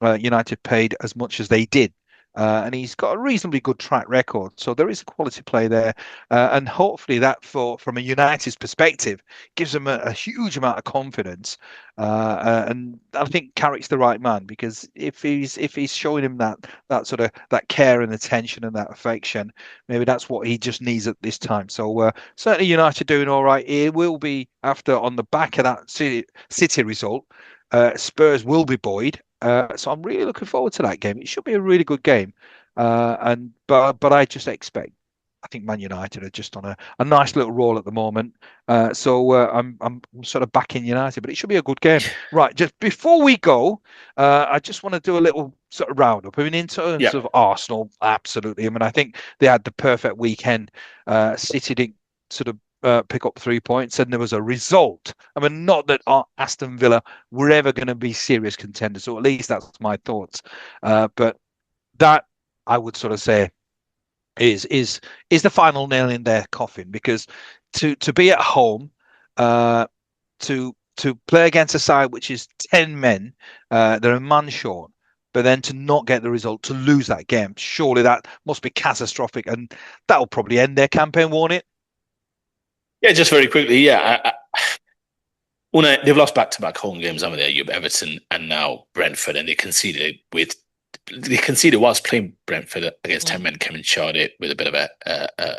United paid as much as they did. And he's got a reasonably good track record, so there is a quality play there, and hopefully that, from a United's perspective, gives them a huge amount of confidence. And I think Carrick's the right man, because if he's showing him that sort of that care and attention and that affection, maybe that's what he just needs at this time. So certainly United doing all right. It will be after on the back of that City result. Spurs will be buoyed, so I'm really looking forward to that game. It should be a really good game, and but I just expect. I think Man United are just on a nice little roll at the moment, so I'm sort of backing United, but it should be a good game. Right, just before we go, I just want to do a little sort of roundup. I mean, in terms Yeah. of Arsenal, absolutely. I mean, I think they had the perfect weekend. City didn't sort of pick up 3 points, and there was a result. I mean, not that Aston Villa were ever going to be serious contenders, or at least that's my thoughts. But that I would sort of say is the final nail in their coffin, because to be at home, uh, to play against a side which is 10 men, they're a man short. But then to not get the result, to lose that game, surely that must be catastrophic, and that'll probably end their campaign, won't it? Yeah, just very quickly. Yeah, they've lost back-to-back home games, haven't they? You've Everton and now Brentford, and they conceded whilst playing Brentford against 10 men. Kevin Chardy with a bit of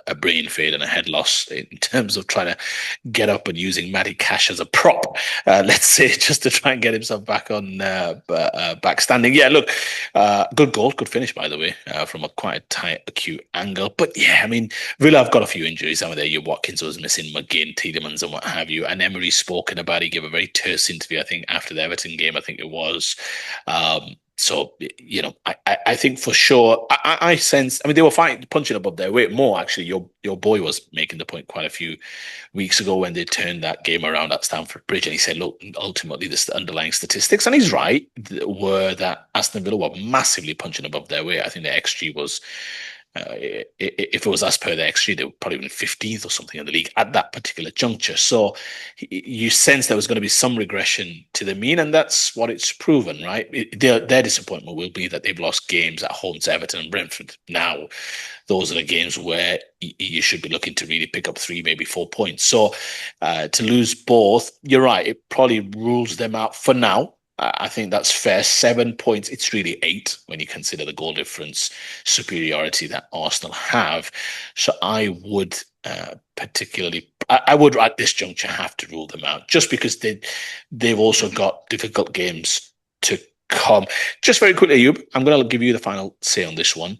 a brain fade and a head loss in terms of trying to get up and using Matty Cash as a prop, let's say, just to try and get himself back on back standing. Yeah, look, good goal, good finish, by the way, from a quite a tight, acute angle. But yeah, I mean, Villa have got a few injuries over there. Your Watkins was missing, McGinn, Tielemans, and what have you. And Emery's spoken about it. He gave a very terse interview, I think, after the Everton game, I think it was. So, I think for sure, I sense. I mean, they were fighting, punching above their weight more. Actually, your boy was making the point quite a few weeks ago when they turned that game around at Stamford Bridge, and he said, "Look, ultimately, the underlying statistics," and he's right, were that Aston Villa were massively punching above their weight. I think the XG was. If it was as per the XG, they were probably in 15th or something in the league at that particular juncture. So you sense there was going to be some regression to the mean, and that's what it's proven, right? Their disappointment will be that they've lost games at home to Everton and Brentford. Now, those are the games where you should be looking to really pick up 3, maybe 4 points. So to lose both, you're right, it probably rules them out for now. I think that's fair. 7 points, it's really 8 when you consider the goal difference superiority that Arsenal have. So I would I would at this juncture have to rule them out, just because they've also got difficult games to come. Just very quickly, Ayub, I'm going to give you the final say on this one.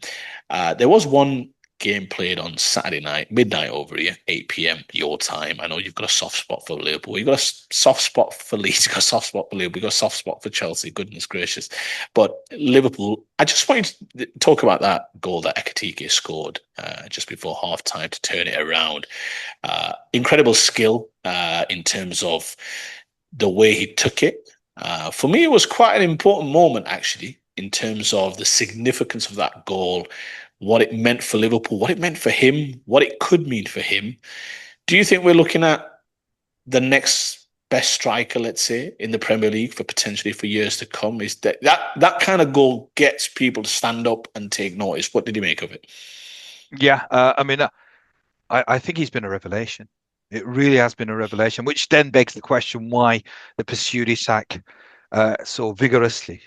There was one game played on Saturday night, midnight over here, 8 p.m. your time. I know you've got a soft spot for Liverpool. You've got a soft spot for Leeds. You've got a soft spot for Liverpool. You've got a soft spot for Chelsea. Goodness gracious. But Liverpool, I just wanted to talk about that goal that Ekitike scored just before half time to turn it around. Incredible skill in terms of the way he took it. For me, it was quite an important moment, actually, in terms of the significance of that goal, what it meant for Liverpool, what it meant for him, what it could mean for him. Do you think we're looking at the next best striker, let's say, in the Premier League for potentially for years to come? Is that kind of goal gets people to stand up and take notice? What did you make of it? Yeah, I mean, I think he's been a revelation. It really has been a revelation, which then begs the question why they pursued Isak so vigorously.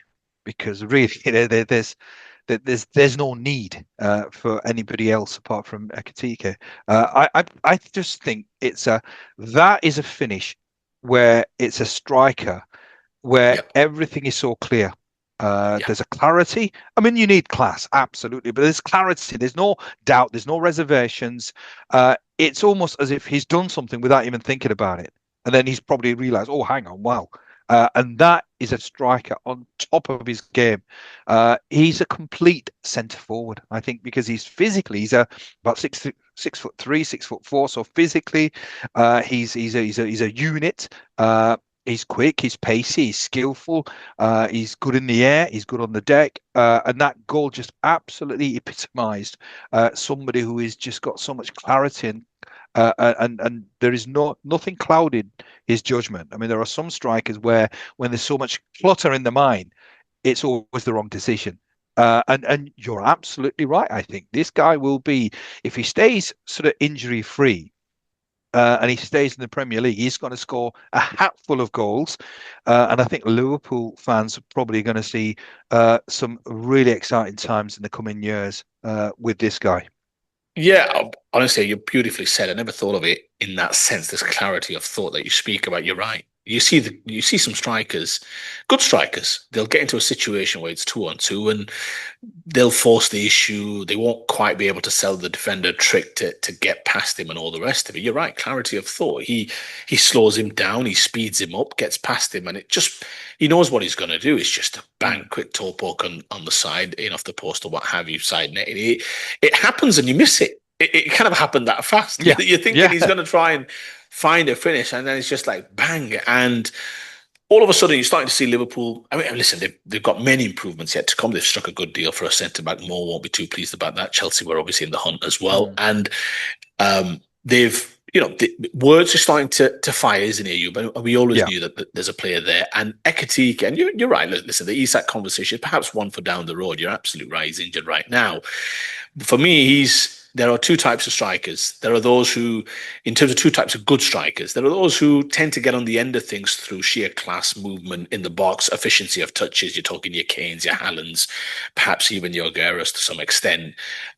Because really, there's no need for anybody else apart from Ekitike. I just think that is a finish where it's a striker where Yep. everything is so clear. Yeah. There's a clarity. I mean, you need class, absolutely, but there's clarity. There's no doubt. There's no reservations. It's almost as if he's done something without even thinking about it, and then he's probably realised, oh, hang on, wow. And that is a striker on top of his game. He's a complete centre forward, I think, because he's about 6'3", 6'4". So physically, he's a unit. He's quick, he's pacey, he's skillful, he's good in the air, he's good on the deck, and that goal just absolutely epitomised somebody who has just got so much clarity and there is nothing clouded his judgment. I mean, there are some strikers where when there's so much clutter in the mind, it's always the wrong decision. And you're absolutely right. I think this guy will be, if he stays sort of injury free, and he stays in the Premier League, he's going to score a hatful of goals. And I think Liverpool fans are probably going to see some really exciting times in the coming years with this guy. Yeah, honestly, you beautifully said. I never thought of it in that sense. This clarity of thought that you speak about. You're right. You see some strikers, good strikers. They'll get into a situation where it's 2-on-2, and they'll force the issue. They won't quite be able to sell the defender a trick to get past him and all the rest of it. You're right. Clarity of thought. He slows him down. He speeds him up, gets past him, and it just he knows what he's going to do. It's just a bang, Mm. quick toe poke on the side, in off the post or what have you, side net. It happens and you miss it. It kind of happened that fast. Yeah, You're thinking yeah. he's going to try and find a finish, and then it's just like bang. And all of a sudden, you're starting to see Liverpool. I mean, listen, they've got many improvements yet to come. They've struck a good deal for a centre back. Mo won't be too pleased about that. Chelsea were obviously in the hunt as well. Mm. And they've, the words are starting to fire, isn't it, you? But we always Yeah, knew that there's a player there. And Ekatike, and you're right. Listen, the Isak conversation, perhaps one for down the road. You're absolutely right. He's injured right now. For me, there are two types of strikers. There are those who, in terms of two types of good strikers, there are those who tend to get on the end of things through sheer class, movement in the box, efficiency of touches. You're talking your Kanes, your Hallands, perhaps even your Guerras to some extent,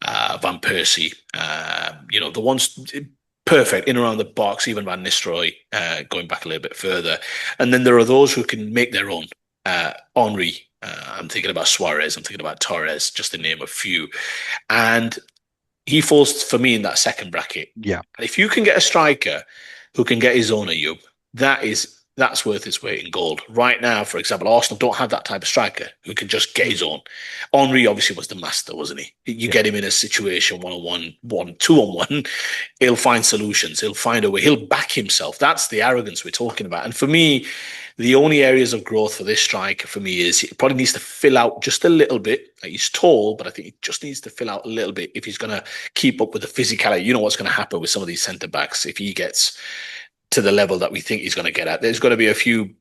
Van Persie. The ones perfect in around the box, even Van Nistelrooy, going back a little bit further. And then there are those who can make their own. Henri, I'm thinking about Suarez, I'm thinking about Torres, just to name a few. And he falls for me in that second bracket. yeah, And if you can get a striker who can get his own, Ayub, that's worth its weight in gold. Right now, for example, Arsenal don't have that type of striker who can just get his own. Henri obviously was the master, wasn't he? You yeah, get him in a situation 1-on-1, 2-on-1, he'll find solutions. He'll find a way. He'll back himself. That's the arrogance we're talking about. And for me, the only areas of growth for this striker for me is he probably needs to fill out just a little bit. Like, he's tall, but I think he just needs to fill out a little bit if he's going to keep up with the physicality. You know what's going to happen with some of these centre backs if he gets to the level that we think he's going to get at. There's going to be a few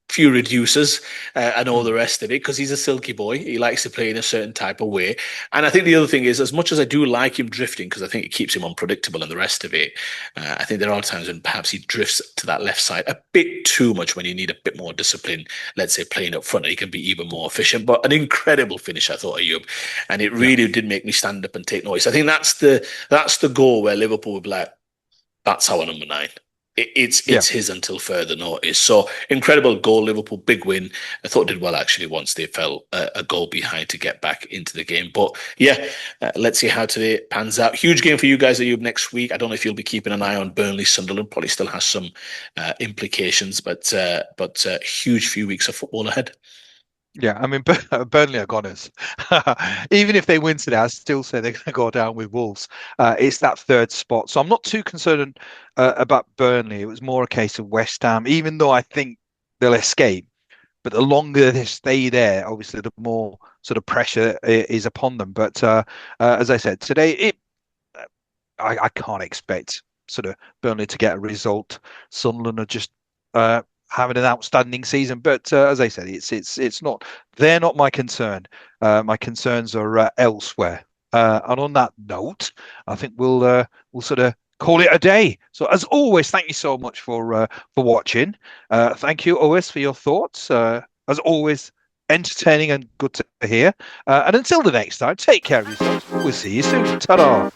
reducers and all the mm. rest of it because he's a silky boy. He likes to play in a certain type of way. And I think the other thing is, as much as I do like him drifting, because I think it keeps him unpredictable and the rest of it, I think there are times when perhaps he drifts to that left side a bit too much when you need a bit more discipline, let's say playing up front, and he can be even more efficient. But an incredible finish, I thought, Ayub. And it Yeah, really did make me stand up and take notice. I think that's the goal where Liverpool would be like, that's our number 9. yeah. It's his until further notice. So incredible goal, Liverpool, big win. I thought did well actually once they fell a goal behind to get back into the game. But yeah, let's see how today pans out. Huge game for you guys, Ayub, next week. I don't know if you'll be keeping an eye on Burnley. Sunderland probably still has some implications, but huge few weeks of football ahead. Yeah, I mean, Burnley are goners. Even if they win today, I still say they're going to go down with Wolves. It's that third spot. So I'm not too concerned about Burnley. It was more a case of West Ham, even though I think they'll escape. But the longer they stay there, obviously, the more sort of pressure is upon them. But as I said, today, I can't expect sort of Burnley to get a result. Sunderland are just having an outstanding season, but as I said, it's not. They're not my concern. My concerns are elsewhere. And on that note, I think we'll sort of call it a day. So as always, thank you so much for watching. Thank you, Owen, for your thoughts. As always, entertaining and good to hear. And until the next time, take care of yourselves. We'll see you soon. Ta-da.